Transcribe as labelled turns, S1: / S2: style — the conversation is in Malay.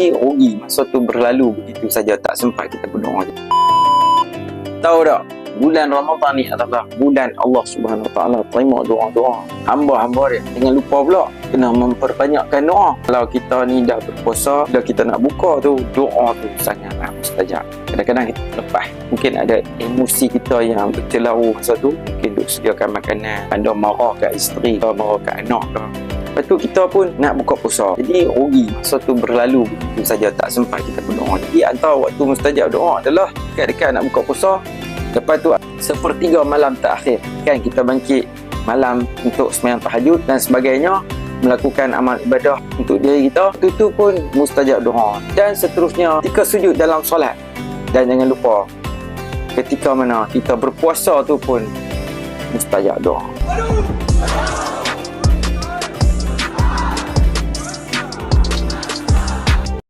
S1: Jadi rugi masa tu berlalu begitu saja, tak sempat kita berdoa. Tahu tak, bulan Ramadan ni adalah bulan Allah Subhanahu Wa Taala terima doa-doa hamba-hamba dia. Jangan lupa pula kena memperbanyakkan doa. Kalau kita ni dah berpuasa, bila kita nak buka tu, doa tu sangatlah mustajab. Kadang-kadang kita lepas, mungkin ada emosi kita yang bercelaru masa tu, mungkin duk sediakan makanan, anda marah kat isteri, atau marah kat anak ke. Lepas tu kita pun nak buka puasa. Jadi rugi masa tu berlalu begitu saja, tak sempat kita berdoa. Jadi antara waktu mustajab doa adalah dekat-dekat nak buka puasa. Lepas tu sepertiga malam terakhir kan, kita bangkit malam untuk sembahyang tahajud dan sebagainya, melakukan amal ibadah untuk diri kita. Itu pun mustajab doa. Dan seterusnya ketika sujud dalam solat. Dan jangan lupa ketika mana kita berpuasa tu pun mustajab doa.